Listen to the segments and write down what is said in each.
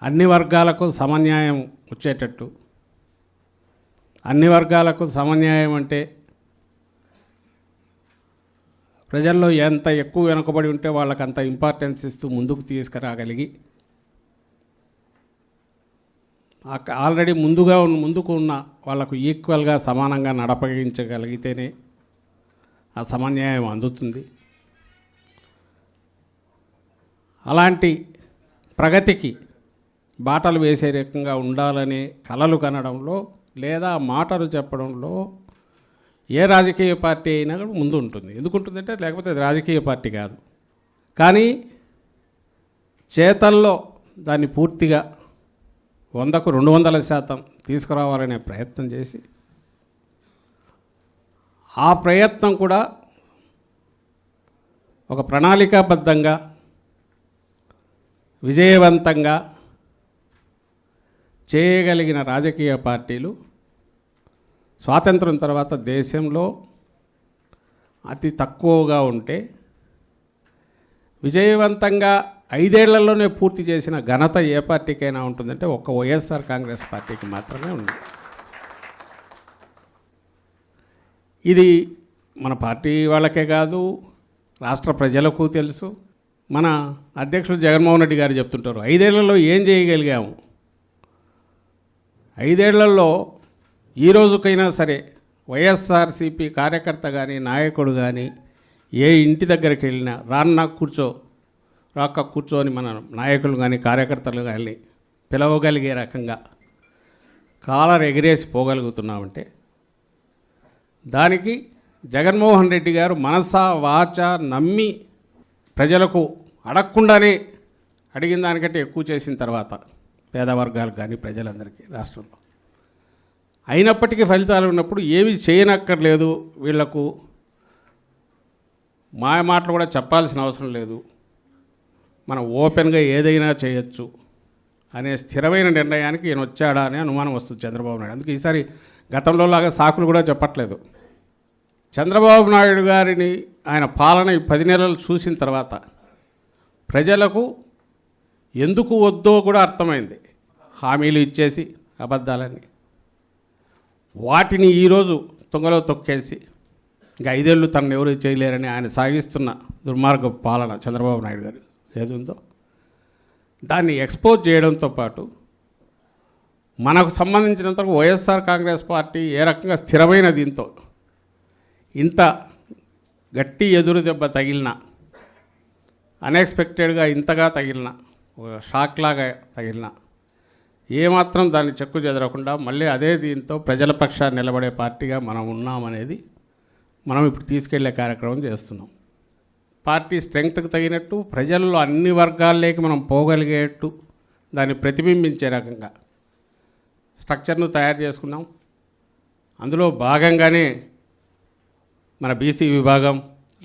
అన్ని వర్గాలకు సమన్యాయం వచ్చేటట్టు, అన్ని వర్గాలకు సమన్యాయం అంటే ప్రజల్లో ఎంత ఎక్కువ వెనుకబడి ఉంటే వాళ్ళకి అంత ఇంపార్టెన్స్ ఇస్తూ ముందుకు తీసుకురాగలిగి ఆల్రెడీ ముందుకు ఉన్న వాళ్ళకు ఈక్వల్గా సమానంగా నడపగించగలిగితేనే ఆ సమన్యాయం అందుతుంది. అలాంటి ప్రగతికి బాటలు వేసే రకంగా ఉండాలనే కలలు కనడంలో లేదా మాటలు చెప్పడంలో ఏ రాజకీయ పార్టీ అయినా కూడా ముందు ఉంటుంది. ఎందుకు ఉంటుందంటే లేకపోతే అది రాజకీయ పార్టీ కాదు. కానీ చేతల్లో దాన్ని పూర్తిగా 100కు 200% తీసుకురావాలనే ప్రయత్నం చేసి ఆ ప్రయత్నం కూడా ఒక ప్రణాళికాబద్ధంగా విజయవంతంగా చేయగలిగిన రాజకీయ పార్టీలు స్వాతంత్రం తర్వాత దేశంలో అతి తక్కువగా ఉంటే విజయవంతంగా 5 ఏళ్లలోనే పూర్తి చేసిన ఘనత ఏ పార్టీకైనా ఉంటుందంటే ఒక్క వైఎస్ఆర్ కాంగ్రెస్ పార్టీకి మాత్రమే ఉంది. ఇది మన పార్టీ వాళ్ళకే కాదు, రాష్ట్ర ప్రజలకు తెలుసు. మన అధ్యక్షుడు జగన్మోహన్ రెడ్డి గారు చెప్తుంటారు 5 ఏళ్లలో ఏం చేయగలిగాము. 5 ఏళ్లలో ఈ రోజుకైనా సరే వైఎస్ఆర్సీపీ కార్యకర్త కానీ నాయకుడు కానీ ఏ ఇంటి దగ్గరికి వెళ్ళినా రాక్క కూర్చొని మన నాయకులు కానీ కార్యకర్తలు కానీ పిలవగలిగే రకంగా కాలర్ ఎగిరేసి పోగలుగుతున్నామంటే దానికి జగన్మోహన్ రెడ్డి గారు మనసా వాచ నమ్మి ప్రజలకు అడగకుండానే అడిగిన దానికంటే ఎక్కువ చేసిన తర్వాత పేదవర్గాలకు కానీ ప్రజలందరికీ రాష్ట్రంలో అయినప్పటికీ ఫలితాలు ఉన్నప్పుడు ఏమి చేయనక్కర్లేదు, వీళ్లకు మాటలు కూడా చెప్పాల్సిన అవసరం లేదు, మనం ఓపెన్గా ఏదైనా చేయొచ్చు అనే స్థిరమైన నిర్ణయానికి ఈయన వచ్చాడా అనే అనుమానం వస్తుంది చంద్రబాబు నాయుడు. అందుకే ఈసారి గతంలో లాగా సాకులు కూడా చెప్పట్లేదు. చంద్రబాబు నాయుడు గారిని ఆయన పాలన 10 నెలలు చూసిన తర్వాత ప్రజలకు ఎందుకు వద్దో కూడా అర్థమైంది. హామీలు ఇచ్చేసి అబద్ధాలని వాటిని ఈరోజు తుంగలో తొక్కేసి ఇంకా 5 ఏళ్ళు తనను ఎవరు చేయలేరని ఆయన సాగిస్తున్న దుర్మార్గ పాలన చంద్రబాబు నాయుడు గారు ఏది ఉందో దాన్ని ఎక్స్పోజ్ చేయడంతో పాటు మనకు సంబంధించినంతవరకు వైఎస్ఆర్ కాంగ్రెస్ పార్టీ ఏ రకంగా స్థిరమైన దీంతో ఇంత గట్టి ఎదురు దెబ్బ తగిలిన అన్ఎక్స్పెక్టెడ్గా ఇంతగా తగిలిన ఒక షాక్ లాగా తగిలిన ఏమాత్రం దాన్ని చెక్కు చెదరకుండా మళ్ళీ అదే దీంతో ప్రజల పక్షాన్ని నిలబడే పార్టీగా మనం ఉన్నామనేది మనం ఇప్పుడు తీసుకెళ్లే కార్యక్రమం చేస్తున్నాం. పార్టీ స్ట్రెంగ్త్కి తగినట్టు ప్రజల్లో అన్ని వర్గాల్లోకి మనం పోగలిగేట్టు దాన్ని ప్రతిబింబించే రకంగా స్ట్రక్చర్ను తయారు చేసుకున్నాం. అందులో భాగంగానే మన బీసీ విభాగం,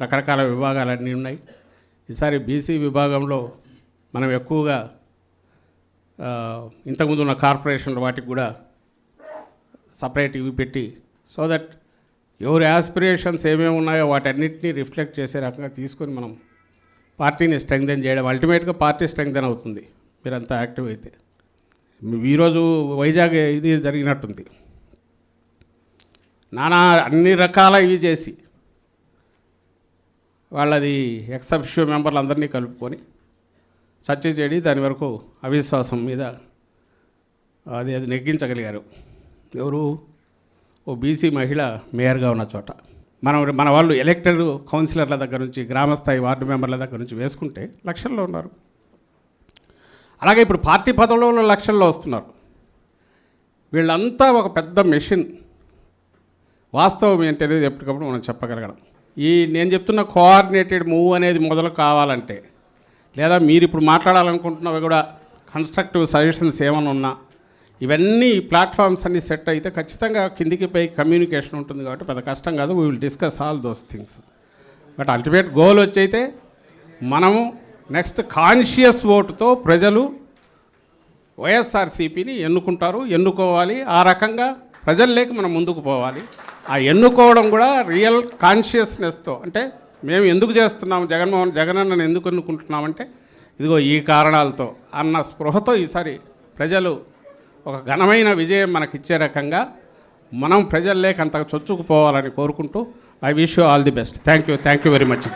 రకరకాల విభాగాలన్నీ ఉన్నాయి. ఈసారి బీసీ విభాగంలో మనం ఎక్కువగా ఇంతకుముందు ఉన్న కార్పొరేషన్ల వాటికి కూడా సపరేట్ ఇవి పెట్టి సో దట్ ఎవరి యాస్పిరేషన్స్ ఏమేమి ఉన్నాయో వాటన్నిటినీ రిఫ్లెక్ట్ చేసే రకంగా తీసుకొని మనం పార్టీని స్ట్రెంగ్థెన్ చేయడం, అల్టిమేట్గా పార్టీ స్ట్రెంగ్థెన్ అవుతుంది మీరంతా యాక్టివ్ అయితే. ఈరోజు వైజాగ్ ఇది జరిగినట్టుంది, నానా అన్ని రకాల ఇవి చేసి వాళ్ళది ఎక్సెప్షియో మెంబర్లు అందరినీ కలుపుకొని చర్చ చేయడి దాని వరకు అవిశ్వాసం మీద అది నెగ్గించగలిగారు. ఎవరు? ఓ బీసీ మహిళ మేయర్గా ఉన్న చోట మన వాళ్ళు ఎలక్టెడ్ కౌన్సిలర్ల దగ్గర నుంచి గ్రామస్థాయి వార్డు మెంబర్ల దగ్గర నుంచి వేసుకుంటే లక్షల్లో ఉన్నారు. అలాగే ఇప్పుడు పార్టీ పదవులలో లక్షల్లో వస్తున్నారు. వీళ్ళంతా ఒక పెద్ద మెషిన్. వాస్తవం ఏంటనేది ఎప్పటికప్పుడు మనం చెప్పగలగడం. నేను చెప్తున్న కోఆర్డినేటెడ్ మూవ్ అనేది మొదలు కావాలంటే లేదా మీరు ఇప్పుడు మాట్లాడాలనుకుంటున్నవి కూడా కన్స్ట్రక్టివ్ సజెషన్స్ ఏమైనా ఉన్నా ఇవన్నీ ప్లాట్ఫామ్స్ అన్నీ సెట్ అయితే ఖచ్చితంగా కిందికి పై కమ్యూనికేషన్ ఉంటుంది కాబట్టి పెద్ద కష్టం కాదు. We will discuss all those things. But ultimate goal వచ్చైతే మనము నెక్స్ట్ కాన్షియస్ ఓటుతో ప్రజలు వైఎస్ఆర్సీపీని ఎన్నుకోవాలి. ఆ రకంగా ప్రజల్లోకి మనం ముందుకు పోవాలి. ఆ ఎన్నుకోవడం కూడా రియల్ కాన్షియస్నెస్తో, అంటే మేము ఎందుకు చేస్తున్నాము, జగనన్నను ఎందుకు ఎన్నుకుంటున్నామంటే ఇదిగో ఈ కారణాలతో అన్న స్పృహతో ఈసారి ప్రజలు ఒక ఘనమైన విజయం మనకిచ్చే రకంగా మనం ప్రజల్లోకి అంతగా చొచ్చుకుపోవాలని కోరుకుంటూ I wish you all the best. Thank you very much.